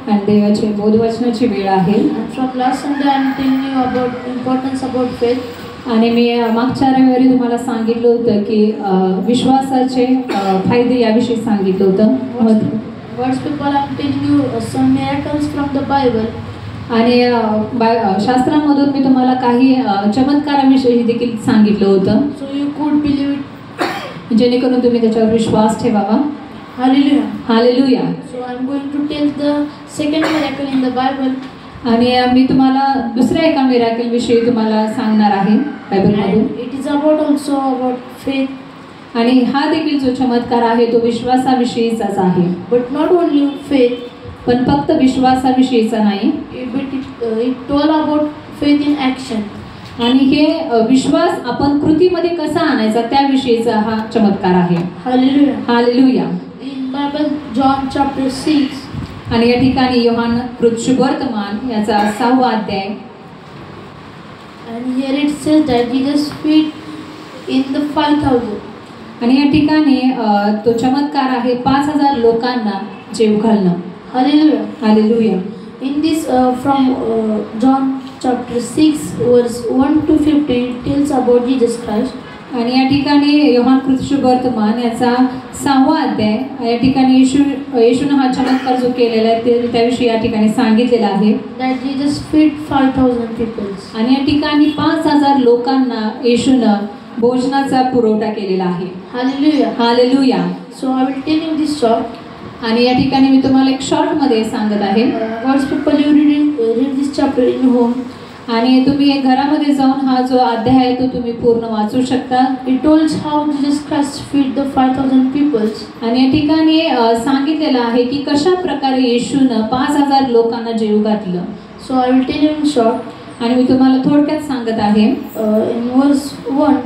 आणि देवाचे बोधवचनाची वेळ आहे. And from last Sunday I am telling you about importance about faith. आणि मी मागच्या रविवारी तुम्हाला सांगितलं होतं की विश्वासाचे फायदे याविषयी सांगितलं होतं. God's people, I am telling you some miracles from the Bible. आणि शास्त्रामधून मी तुम्हाला काही चमत्काराविषयी देखील सांगितलं होतं. So you could believe it. जेणेकरून तुम्ही त्याच्यावर विश्वास ठेवावा. Hallelujah. Hallelujah. So I am going to tell the second miracle in the Bible. आणि मी तुम्हाला दुसऱ्या एका मिराकल विषयी तुम्हाला सांगणार आहे बायबलमधून. It is also about faith. आणि हा देखील जो चमत्कार आहे तो विश्वासाविषयीचाच आहे. But not only faith. पण फक्त विश्वासाविषयीचा नाही. It told about faith in action. आणि हे विश्वास आपण कृतीमध्ये कसा आणायचा त्याविषयीचा हा चमत्कार आहे. Hallelujah. Hallelujah. In Bible John chapter 6. आणि या ठिकाणी योहान वर्तमान याचा 6वा अध्याय. And here it says that Jesus feed in the 5,000. आणि या ठिकाणी तो चमत्कार आहे 5,000 लोकांना जेव घालणं. Hallelujah. Hallelujah. In this from John chapter 6 verse 1 to 15 it tells about Jesus Christ. आणि या ठिकाणी योहान वर्तमान याचा 6वा अध्याय या ठिकाणी येशूने हा चमत्कार जो केलेला आहे त्याविषयी या ठिकाणी सांगितलेला आहे. That Jesus fed 5,000 people. आणि या ठिकाणी 5,000 लोकांना येशूने भोजनाचा पुरवठा केलेला आहे. Hallelujah. Hallelujah. So I will tell you this short. आणि या ठिकाणी मी तुम्हाला एक शॉर्ट मध्ये सांगत आहे. God's people, you read this chapter in home. आणि तुम्ही घरामध्ये जाऊन हा जो अध्याय आहे तो तुम्ही पूर्ण वाचू शकता. It tells how Jesus Christ fed the 5,000 people. आणि या ठिकाणी सांगितलेलं आहे की कशा प्रकारे येशूने 5,000 लोकांना जेवू घातलं. So I will tell you in short. आणि मी तुम्हाला थोडक्यात सांगत आहे. In verse 1.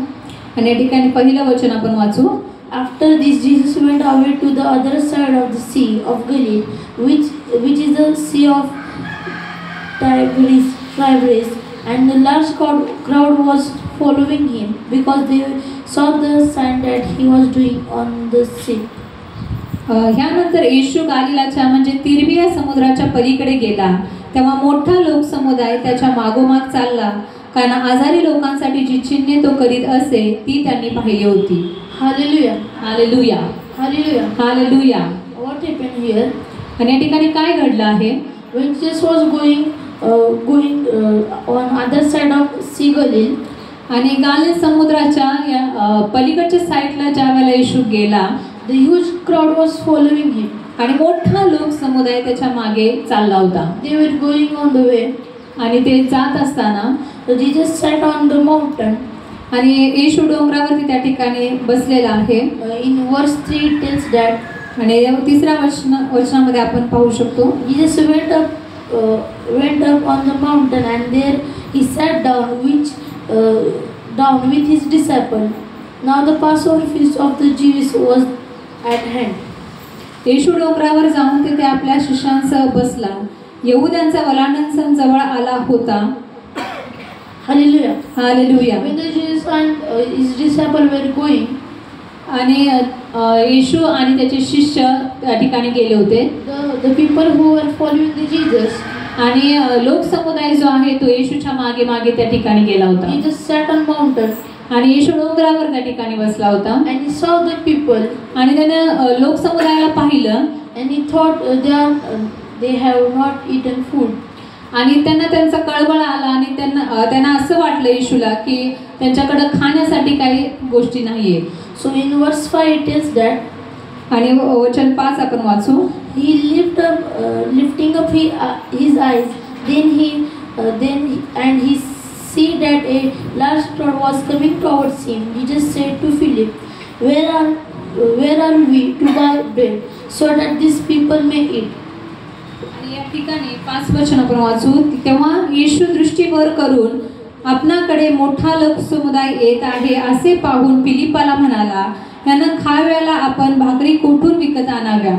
आणि या ठिकाणी पहिलं वचन आपण वाचू. After this, Jesus went away to the other side of the Sea of Galilee, which is the Sea of Tiberias, and the large crowd was following him because they saw the sign that he was doing on the sea. ह्यानंतर येशू गालिलाच्या म्हणजे तिरबिया समुद्राच्या पलीकडे गेला. तेव्हा मोठा लोकसमुदाय त्याच्या मागोमाग चालला, कारण आजारी लोकांसाठी जी चिन्हे तो करीत असे ती त्यांनी पाहिली होती. Hallelujah. Hallelujah. Hallelujah. Hallelujah. What happened here? आणि या ठिकाणी काय घडलं आहे. When Jesus was going on other side of Sea Galilee. आणि गालिल समुद्राच्या या पलीकडच्या साईडला ज्यावेळेला येशू गेला, the huge crowd was following him. आणि मोठा लोकसमुदाय त्याच्या मागे चालला होता. They were going on the way. आणि ते जात असताना Jesus sat on the mountain. आणि येशू डोंगरावरती त्या ठिकाणी बसलेला आहे. In verse 3 it tells that. आणि तिसऱ्या वचनामध्ये आपण पाहू शकतो. Jesus went up on the mountain and there he sat down with his disciples. Now the Passover feast of the Jews was at hand. येशू डोंगरावर जाऊन तिथे आपल्या शिष्यांसह बसला. यहुद्यांचा वलांडण सण जवळ आला होता. Hallelujah. Hallelujah. When Jesus and his disciples were going, आणि येशू आणि त्याचे शिष्य त्या ठिकाणी गेले होते. The people who were following the Jesus. आणि लोकसमुदाय जो आहे तो येशूच्या मागे मागे त्या ठिकाणी गेला होता. Jesus sat on mountain. आणि येशू डोंगरावर त्या ठिकाणी बसला होता. And he saw the people. आणि त्याने लोकसमुदायाला पाहिलं. And he thought they have not eaten food. आणि त्यांना त्यांचा कळवळ आला आणि त्यांना असं वाटलं येशूला की त्यांच्याकडे खाण्यासाठी काही गोष्टी नाहीये. So in verse 5 it tells that. आणि वचन 5 आपण वाचू. He lifting up his eyes, then he see that a large crowd was coming towards him. He just said to Philip, where are we to buy bread so that these people may eat? आणि या ठिकाणी 5 वचन आपण वाचू. तेव्हा येशू दृष्टीवर करून आपणाकडे मोठा लोकसमुदाय येत आहे असे पाहून फिलिपाला म्हणाला, यांना खाव्याला आपण भाकरी कुठून विकत आणाव्या.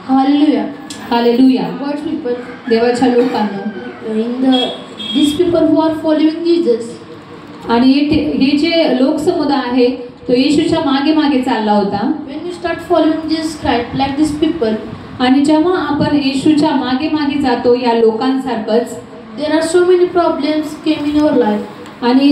Hallelujah. Hallelujah. God's people. देवाच्या लोकांना. These people who are following Jesus. आणि हे जे लोकसमुदाय आहे तो येशूच्या मागे मागे चालला होता. When you start following Jesus Christ like these people. आणि जेव्हा आपण येशूच्या मागे मागे जातो या लोकांसारखंच, there are so many problems came in our life. आणि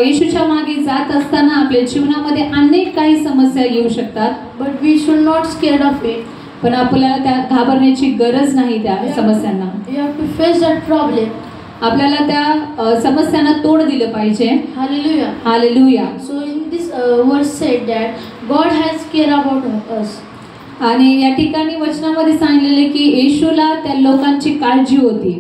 येशूच्या मागे जात असताना आपल्या जीवनामध्ये अनेक काही समस्या येऊ शकतात. But we should not scared of it. पण आपल्याला त्या घाबरण्याची गरज नाही त्या समस्यांना. We have to face that problem. आपल्याला त्या समस्यांना तोड दिलं पाहिजे. Hallelujah. Hallelujah. So in this verse said that God has care about us. आणि या ठिकाणी वचनामध्ये सांगितलेले की येशूला त्या लोकांची काळजी होती.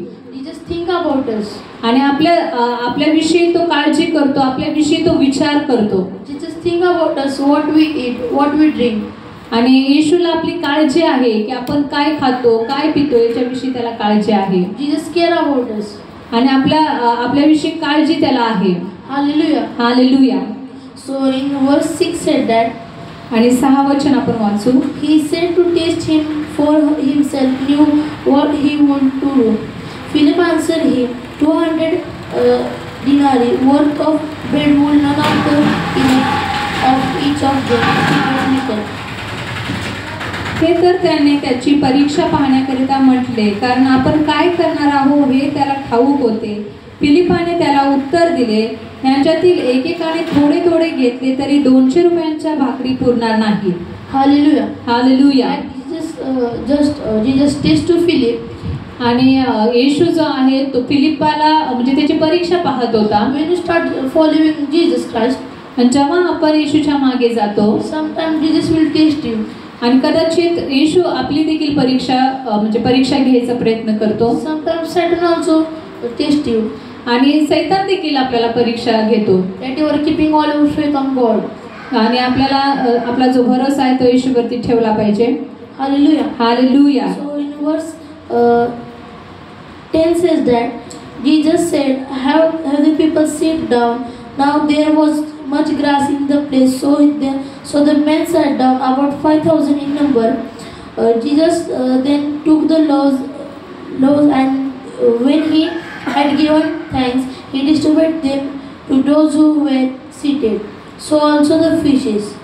Just think about us. आणि आपल्याविषयी तो काळजी करतो, आपल्याविषयी तो विचार करतो. Just think about us, what we eat, what we drink. आणि येशूला आपली काळजी आहे की आपण काय खातो, काय पितो, याच्याविषयी त्याला काळजी आहे. Jesus care about us. आणि आपल्याविषयी काळजी त्याला आहे. Hallelujah. Hallelujah. So in verse 6 said that, आणि 6 वचन आपण वाचू. he said to test him for himself knew what he would to do. Philip answered him, 200 denarii worth of bread would none of the enough of each of them to get little. हे तर त्याने त्याची परीक्षा पाहण्याकरिता म्हटले, कारण आपण काय करणार आहोत हे त्याला ठाऊक होते. फिलिपाने त्याला उत्तर दिले, यांच्यातील एकेकाने थोडे थोडे घेतले तरी 200 रुपयांच्या भाकरी पुरणार नाही. Hallelujah. Hallelujah. Jesus test to Philip. आणि येशू जो आहे तो फिलिपाला म्हणजे त्याची परीक्षा पाहत होता. When you start following Jesus Christ, आणि जेव्हा आपण येशूच्या मागे जातो, sometimes Jesus will test you. आणि कदाचित येशू आपली देखील परीक्षा घ्यायचा प्रयत्न करतो. Sometimes Satan also test you. आणि सैतान देखील आपल्याला परीक्षा घेतो. That you are keeping all your faith on God. आणि आपल्याला आपला जो भरोसा आहे तो येशूवरती ठेवला पाहिजे. Hallelujah. Hallelujah. So in verse 10 says that Jesus said, have the people sit down. Now there was much grass in the place, so the men sat down, about 5,000 in number. Jesus then took the loaves, and when he had given thanks, he distributed them to those who were seated. So also the fishes.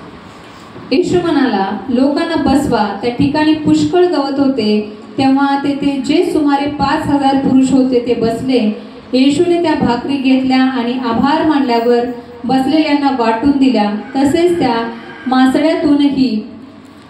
येशू म्हणाला, लोकांना बसवा. त्या ठिकाणी पुष्कळ गवत होते. तेव्हा तेथे जे सुमारे 5,000 पुरुष होते ते बसले. येशूने त्या भाकरी घेतल्या आणि आभार मानल्यावर बसलेल्यांना वाटून दिल्या. तसेच त्या मासळ्यातूनही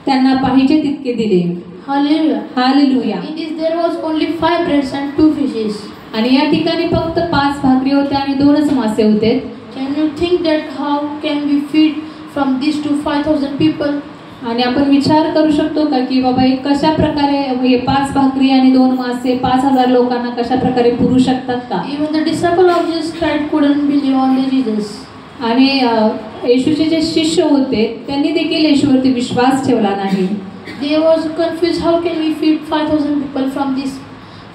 त्यांना पाहिजे तितके दिले. Hallelujah. Hallelujah. In this there was only 5 breads and 2 fishes. आणि या ठिकाणी फक्त 5 भाकरी होत्या आणि 2च मासे होते. Can you think that how can we feed from these to 5,000 people? आणि आपण विचार करू शकतो का की बाबा हे कशा प्रकारे हे 5 भाकरी आणि 2 मासे 5,000 लोकांना कशा प्रकारे पुरू शकतात का? Even the disciple of Jesus Christ couldn't believe on the Jesus. आणि येशूचे जे शिष्य होते त्यांनी देखील येशूवरती विश्वास ठेवला नाही. They was confused, how can we feed 5,000 people from these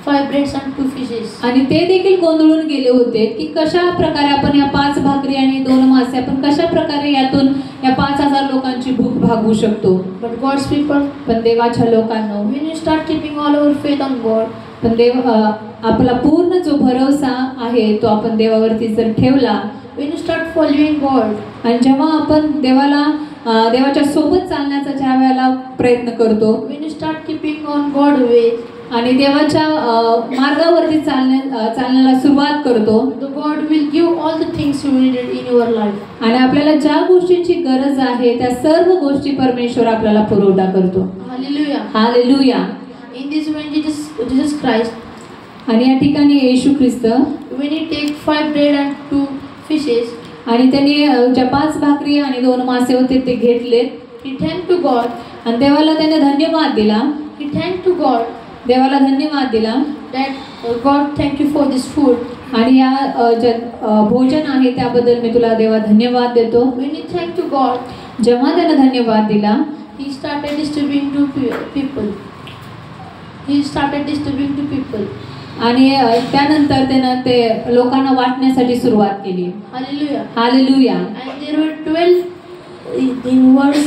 5 breads and 2 fishes? आणि ते देखील गोंधळून गेले होते की कशा प्रकारे आपण या 5 भाकरी आणि 2 मासे आपण कशा प्रकारे यातून या 5,000 लोकांची भूक भागवू शकतो. But God's people, पण देवाच्या लोकांनो, when you start keeping all our faith on God, पण आपला पूर्ण जो भरोसा आहे तो आपण देवावरती जर ठेवला, when you start following God, आणि जेव्हा आपण देवाच्या सोबत चालण्याचा ज्या वेळेला प्रयत्न करतो, when you start keeping on God way, आणि देवाच्या मार्गावरती चालण्याला सुरुवात करतो, the God will give all the things you needed in your life. आणि आपल्याला ज्या गोष्टींची गरज आहे त्या सर्व गोष्टी परमेश्वर आपल्याला पुरवठा करतो. Hallelujah. Hallelujah. In this when Jesus Christ, आणि या ठिकाणी येशू ख्रिस्त when he take 5 bread and 2 fishes, आणि त्यांनी ज्या 5 भाकरी आणि 2 मासे होते ते घेतलेत. he thanked to God. आणि देवाला त्याने धन्यवाद दिला. He thanked to God देवाला धन्यवाद दिला that God thank you for this food. आणि या भोजन आहे त्याबद्दल मी तुला देवा धन्यवाद देतो. When he thanked to God, जेव्हा त्याने धन्यवाद दिला, he started distributing to people. He started distributing to people. आणि त्यानंतर त्यानं ते लोकांना वाटण्यासाठी सुरुवात केली. Hallelujah. Hallelujah. And there were 12 in verse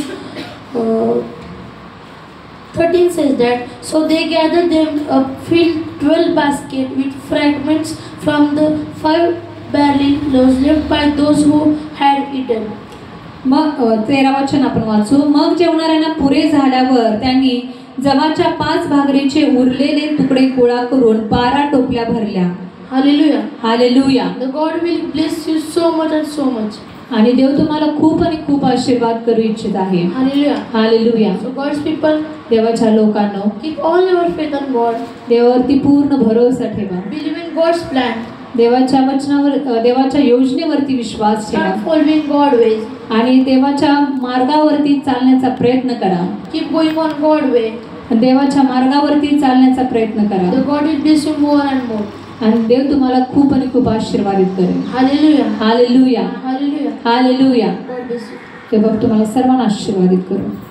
13 says that, so they gathered them up, filled 12 baskets with fragments from the 5 barley loaves left by those who had eaten. मग 13 वचन आपण वाचू. मग जेवणाऱ्यांना पुरे झाल्यावर त्यांनी जवाच्या 5 भाकरीचे उरलेले तुकडे गोळा करून 12 टोपल्या भरल्या. Hallelujah. Hallelujah. The God will bless you so much and so much. आणि देव तुम्हाला खूप आणि खूप आशीर्वाद करू इच्छित आहे. Hallelujah. Hallelujah. So God's people, देवाच्या लोकांनो, keep all your faith on God. देवावरती पूर्ण भरोसा ठेवा. Believe in God's plan. देवाच्या वचनावर, देवाच्या योजनेवरती विश्वास ठेवा Start following God's ways. आणि देवाच्या मार्गावरती चालण्याचा प्रयत्न करा. Keep going on God's way. देवाच्या मार्गावरती चालण्याचा प्रयत्न करा The God will bless you more and more. आणि देव तुम्हाला खूप आणि खूप आशीर्वादित करेल. Hallelujah. Hallelujah. Hallelujah. Hallelujah. God bless you. तेव्हा तुम्हाला सर्वांना आशीर्वादित करू.